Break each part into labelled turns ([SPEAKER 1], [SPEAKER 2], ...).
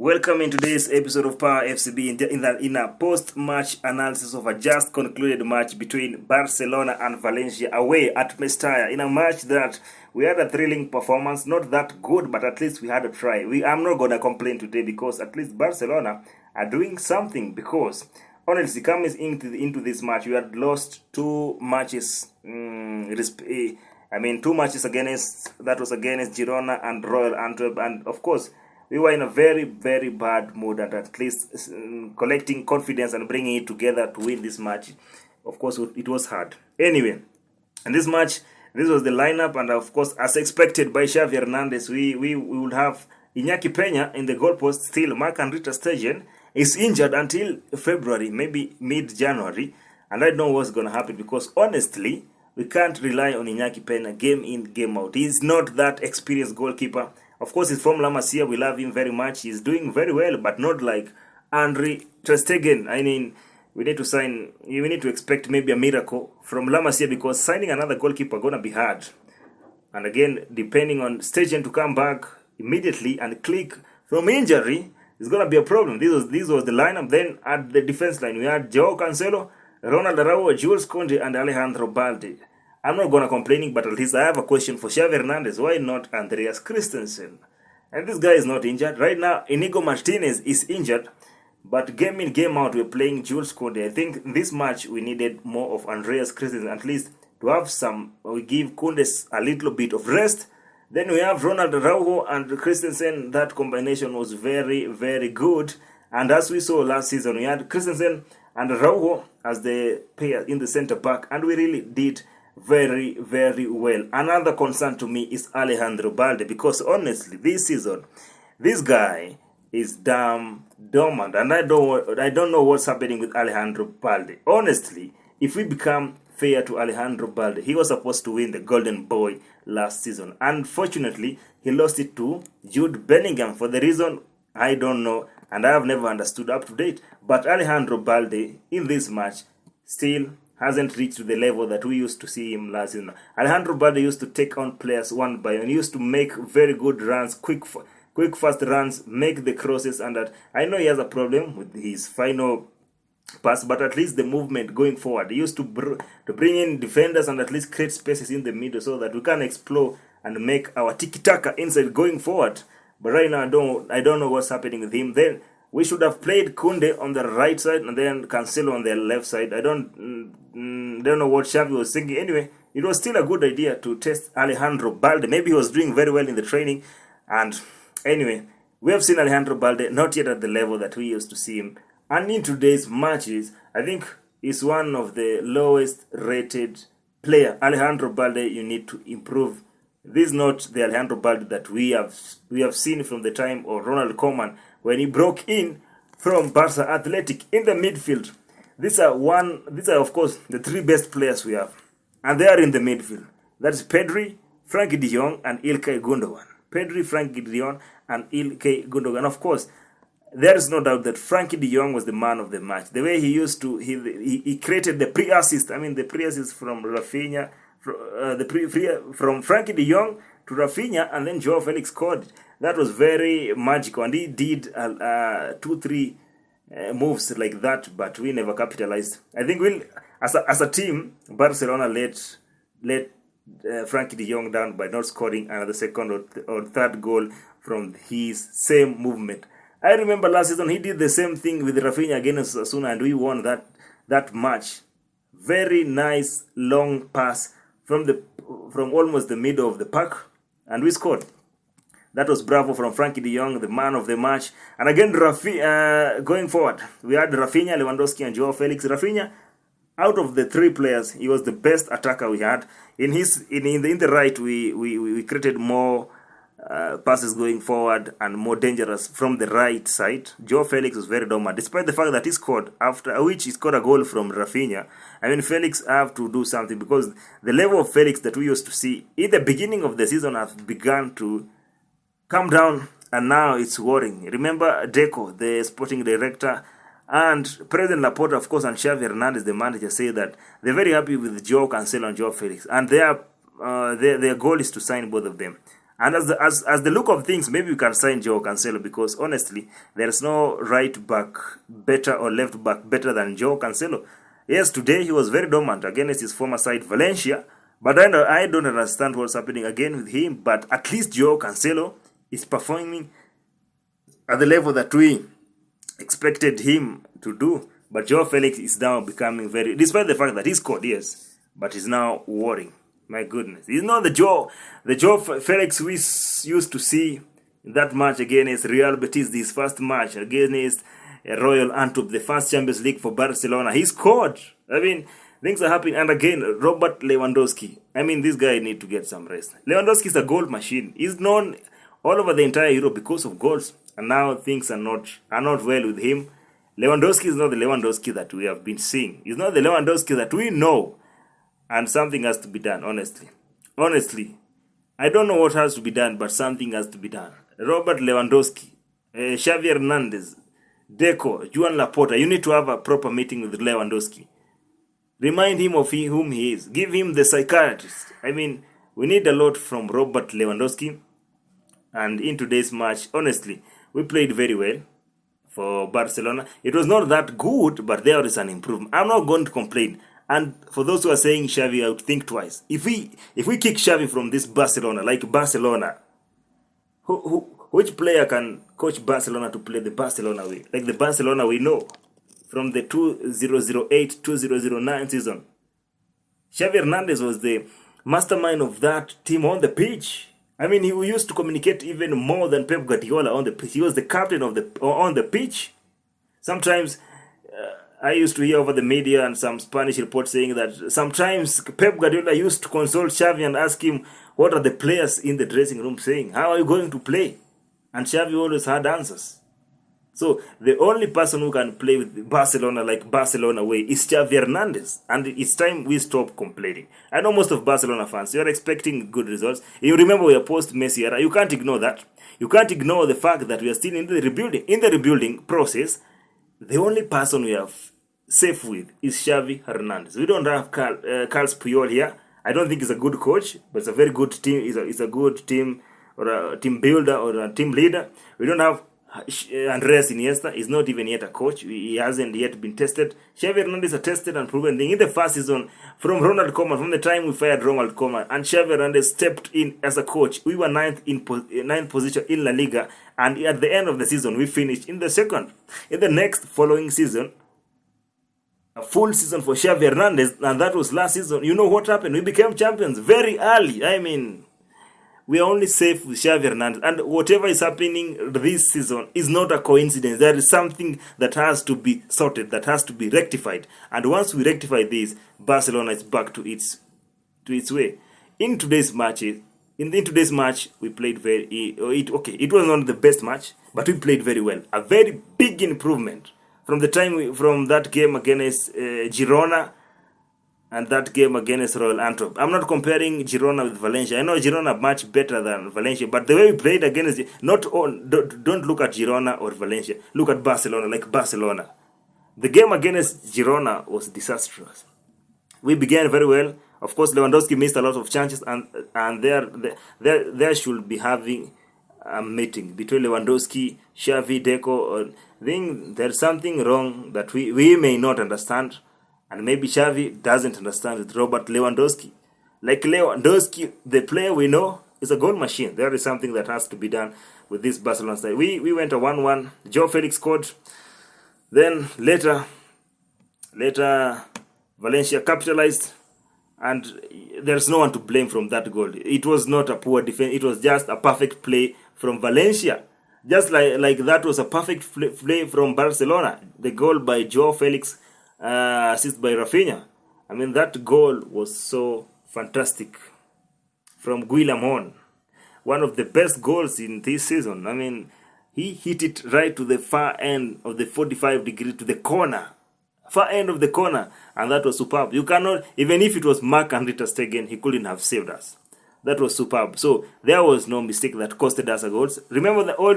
[SPEAKER 1] Welcome in today's episode of Power FCB in a post-match analysis of a just concluded match between Barcelona and Valencia away at Mestalla. In a match that we had a thrilling performance, not that good, but at least we had a try. I'm not going to complain today because at least Barcelona are doing something, because honestly, coming into this match, we had lost two matches. Two matches against Girona and Royal Antwerp, and of course, we were in a very, very bad mood, and at least collecting confidence and bringing it together to win this match. Of course, it was hard. Anyway, in this match, this was the lineup, and of course, as expected by XAVI Hernandez, we would have Iñaki Peña in the goalpost. Still, Marc-Andre ter Stegen is injured until February, maybe mid-January, and I don't know what's going to happen, because honestly, we can't rely on Iñaki Peña game in, game out. He's not that experienced goalkeeper. Of course, he's from La Masia. We love him very much. He's doing very well, but not like Andre ter Stegen. I mean, we need to expect maybe a miracle from La Masia, because signing another goalkeeper is going to be hard. And again, depending on Stegen to come back immediately and click from injury, it's going to be a problem. This was the lineup. Then at the defense line, we had Joao Cancelo, Ronald Araujo, Jules Koundé, and Alejandro Balde. I'm not going to complain, but at least I have a question for XAVI Hernandez. Why not Andreas Christensen? And this guy is not injured. Right now, Inigo Martinez is injured, but game in, game out, we're playing Jules Koundé. I think in this match, we needed more of Andreas Christensen, at least to have some. We give Koundé a little bit of rest. Then we have Ronald Araujo and Christensen. That combination was very, very good. And as we saw last season, we had Christensen and Araujo as the pair in the center back, and we really did very, very well. Another concern to me is Alejandro Balde, because honestly, this season, this guy is damn dormant, and I don't know what's happening with Alejandro Balde. Honestly, if we become fair to Alejandro Balde, he was supposed to win the Golden Boy last season. Unfortunately, he lost it to Jude Bellingham for the reason I don't know, and I have never understood up to date. But Alejandro Balde in this match still hasn't reached the level that we used to see him last season. Alejandro Balde used to take on players one by one. He used to make very good runs, quick fast runs, make the crosses, and that I know he has a problem with his final pass, but at least the movement going forward. He used to bring in defenders and at least create spaces in the middle so that we can explore and make our tiki-taka inside going forward. But right now, I don't know what's happening with him. Then we should have played Koundé on the right side and then Cancelo on the left side. I don't know what XAVI was thinking. Anyway, it was still a good idea to test Alejandro Balde. Maybe he was doing very well in the training. And anyway, we have seen Alejandro Balde not yet at the level that we used to see him. And in today's matches, I think he's one of the lowest rated player. Alejandro Balde, you need to improve. This is not the Alejandro Balde that we have seen from the time of Ronald Koeman when he broke in from Barca Athletic in the midfield. These are of course the three best players we have, and they are in the midfield. That's Pedri, Frankie de Jong, and Ilkay Gundogan. Pedri, Frankie de Jong, and Ilkay Gundogan. Of course, there is no doubt that Frankie de Jong was the man of the match. The way he used to, he created the pre-assist. I mean, the pre-assist from Rafinha, from Frankie de Jong to Rafinha, and then Joao Felix scored. That was very magical, and he did 2-3 moves like that, but we never capitalized. I think as a team, Barcelona let Frankie de Jong down by not scoring another second or third goal from his same movement. I remember last season he did the same thing with Rafinha against Osasuna, and we won that match. Very nice long pass from almost the middle of the park, and we scored. That was bravo from Frankie de Jong, the man of the match. And again, going forward, we had Rafinha, Lewandowski, and Joao Felix. Rafinha, out of the three players, he was the best attacker we had. In the right, we created more passes going forward and more dangerous from the right side. Joao Felix was very dominant, despite the fact that he scored, after which he scored a goal from Rafinha. I mean, Felix have to do something, because the level of Felix that we used to see in the beginning of the season has begun to come down, and now it's worrying. Remember Deco, the sporting director, and President Laporta, of course, and XAVI Hernandez, the manager, say that they're very happy with Joao Cancelo and Joao Felix, and their goal is to sign both of them. And as the look of things, maybe we can sign Joao Cancelo, because honestly, there's no right back better or left back better than Joao Cancelo. Yes, today he was very dominant against his former side, Valencia. But I don't understand what's happening again with him. But at least Joao Cancelo is performing at the level that we expected him to do. But Joao Felix is now becoming very, despite the fact that he scored, yes, but he's now worrying. My goodness. He's not the Joao Felix we used to see in that match against Real Betis, this first match against Royal Antwerp, the first Champions League for Barcelona. He scored. I mean, things are happening. And again, Robert Lewandowski. I mean, this guy need to get some rest. Lewandowski is a goal machine. He's known all over the entire Europe because of goals. And now things are not well with him. Lewandowski is not the Lewandowski that we have been seeing. He's not the Lewandowski that we know. And something has to be done, honestly. Honestly. I don't know what has to be done, but something has to be done. Robert Lewandowski, Xavi Hernandez, Deco, Juan Laporta, you need to have a proper meeting with Lewandowski. Remind him of whom he is. Give him the psychiatrist. I mean, we need a lot from Robert Lewandowski. And in today's match, honestly, we played very well for Barcelona. It was not that good, but there is an improvement. I'm not going to complain. And for those who are saying Xavi, I would think twice. If we kick Xavi from this Barcelona, like Barcelona, which player can coach Barcelona to play the Barcelona way? Like the Barcelona we know from the 2008-2009 season. Xavi Hernandez was the mastermind of that team on the pitch. I mean, he used to communicate even more than Pep Guardiola on the pitch. He was the captain on the pitch. Sometimes I used to hear over the media and some Spanish reports saying that sometimes Pep Guardiola used to consult Xavi and ask him, what are the players in the dressing room saying? How are you going to play? And Xavi always had answers. So the only person who can play with Barcelona like Barcelona way is Xavi Hernandez. And it's time we stop complaining. I know most of Barcelona fans, you are expecting good results. You remember we are post-Messi era. You can't ignore that. You can't ignore the fact that we are still in the rebuilding process. The only person we are safe with is Xavi Hernandez. We don't have Carles Puyol here. I don't think he's a good coach, but it's a very good team. It's a good team, or a team builder, or a team leader. We don't have Andres Iniesta. He's not even yet a coach. He hasn't yet been tested. Xavi Hernandez is a tested and proven thing. In the first season, from Ronald Koeman, from the time we fired Ronald Koeman, and Xavi Hernandez stepped in as a coach, we were ninth position in La Liga, and at the end of the season, we finished in the second. In the next following season, a full season for Xavi Hernandez, and that was last season. You know what happened? We became champions very early. I mean, we are only safe with Xavi Hernandez. And whatever is happening this season is not a coincidence. There is something that has to be sorted, that has to be rectified. And once we rectify this, Barcelona is back to its way. In today's match, we played it was not the best match, but we played very well. A very big improvement from that game against Girona and that game against Royal Antwerp. I'm not comparing Girona with Valencia. I know Girona much better than Valencia, but the way we played against don't look at Girona or Valencia. Look at Barcelona, like Barcelona. The game against Girona was disastrous. We began very well. Of course, Lewandowski missed a lot of chances, and there should be having a meeting between Lewandowski, Xavi, Deco. I think there's something wrong that we may not understand. And maybe Xavi doesn't understand with Robert Lewandowski. Like Lewandowski, the player we know, is a goal machine. There is something that has to be done with this Barcelona side. We went a 1-1. Joao Felix scored. Then later Valencia capitalized. And there's no one to blame from that goal. It was not a poor defense. It was just a perfect play from Valencia. Just like that was a perfect play from Barcelona. The goal by Joao Felix, assist by Rafinha. I mean, that goal was so fantastic from Guillamon. One of the best goals in this season. I mean, he hit it right to the far end of the 45 degree, to the corner. Far end of the corner. And that was superb. You cannot, even if it was Marc-Andre ter Stegen, he couldn't have saved us. That was superb. So there was no mistake that costed us a goal. Remember the way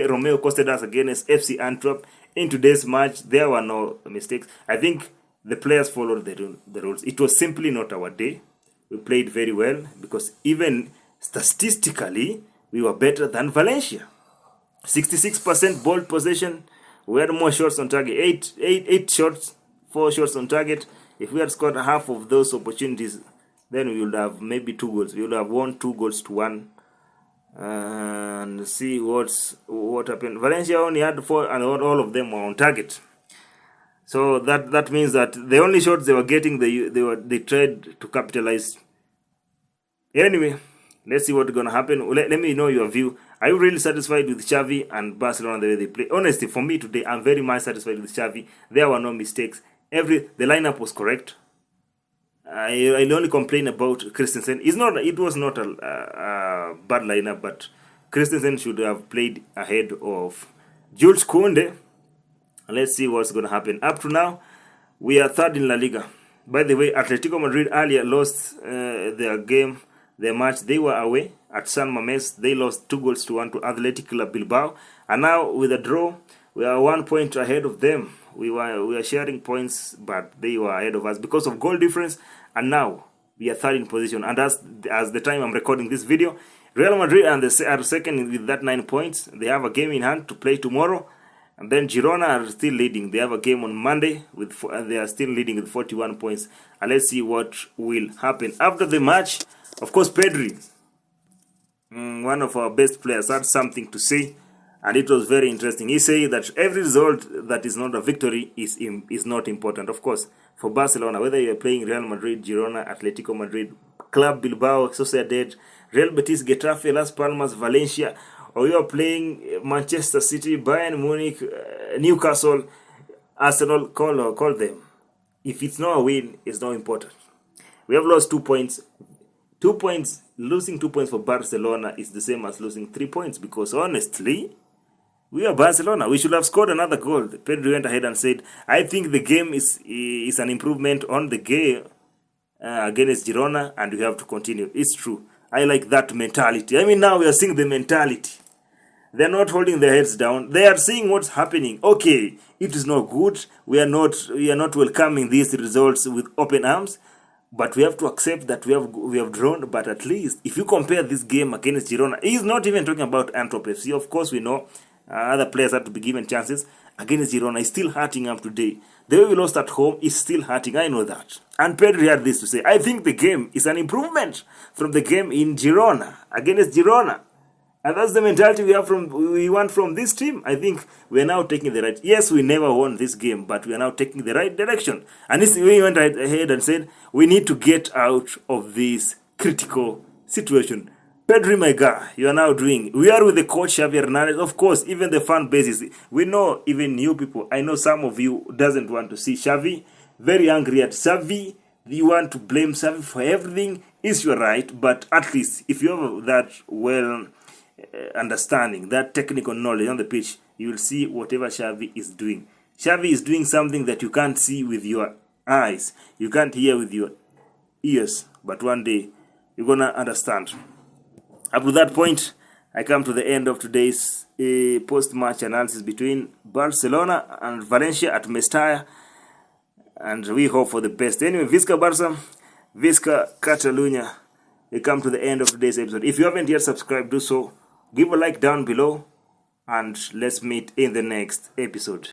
[SPEAKER 1] Romeo costed us against FC Antwerp. In today's match, there were no mistakes. I think the players followed the rules. It was simply not our day. We played very well because even statistically, we were better than Valencia. 66% ball possession. We had more shots on target. Eight shots, 4 shots on target. If we had scored half of those opportunities, then we would have maybe 2 goals. We would have won 2 goals to 1. And see what happened. Valencia only had 4, and all of them were on target. So that means that the only shots they were getting, they tried to capitalize. Anyway, let's see what's gonna happen. Let me know your view. Are you really satisfied with XAVI and Barcelona the way they play? Honestly, for me today, I'm very much satisfied with XAVI. There were no mistakes. The lineup was correct. I only complain about Christensen. It was not a bad lineup, but Christensen should have played ahead of Jules Koundé. Let's see what's going to happen. Up to now, we are 3rd in La Liga. By the way, Atletico Madrid earlier lost their match. They were away at San Mamés. They lost 2 goals to 1 to Athletic Club Bilbao. And now, with a draw, we are 1 point ahead of them. We are sharing points, but they were ahead of us because of goal difference. And now we are 3rd in position. And as the time I'm recording this video, Real Madrid are 2nd with that 9 points. They have a game in hand to play tomorrow. And then Girona are still leading. They have a game on Monday. They are still leading with 41 points. And let's see what will happen. After the match, of course, Pedri, one of our best players, had something to say. And it was very interesting. He said that every result that is not a victory is not important. Of course, for Barcelona, whether you are playing Real Madrid, Girona, Atletico Madrid, Club Bilbao, Sociedad, Real Betis, Getafe, Las Palmas, Valencia, or you are playing Manchester City, Bayern Munich, Newcastle, Arsenal, call them. If it's not a win, it's not important. We have lost 2 points. 2 points, losing 2 points for Barcelona is the same as losing 3 points, because honestly, we are Barcelona. We should have scored another goal. Pedro went ahead and said, I think the game is an improvement on the game against Girona, and we have to continue. It's true. I like that mentality. I mean, now we are seeing the mentality. They're not holding their heads down. They are seeing what's happening. Okay, it is not good. We are not welcoming these results with open arms. But we have to accept that we have drawn. But at least, if you compare this game against Girona, he's not even talking about Antwerp FC. Of course, we know other players have to be given chances. Against Girona, is still hurting up today. The way we lost at home is still hurting. I know that. And Pedri had this to say. I think the game is an improvement from the game in Girona, against Girona. And that's the mentality we want from this team. I think we are now taking the right. Yes, we never won this game, but we are now taking the right direction. And we went ahead and said, we need to get out of this critical situation. Pedri, my guy, you are now doing. We are with the coach Xavi Hernandez. Of course, even the fan bases. We know even new people. I know some of you doesn't want to see Xavi. Very angry at Xavi. You want to blame Xavi for everything. Is your right, but at least if you have that understanding, that technical knowledge on the pitch, you will see whatever Xavi is doing. Xavi is doing something that you can't see with your eyes, you can't hear with your ears, but one day you're gonna understand. Up to that point, I come to the end of today's post-match analysis between Barcelona and Valencia at Mestalla, and we hope for the best. Anyway, Visca Barça, Visca Catalunya. We come to the end of today's episode. If you haven't yet subscribed, do so. Give a like down below, and let's meet in the next episode.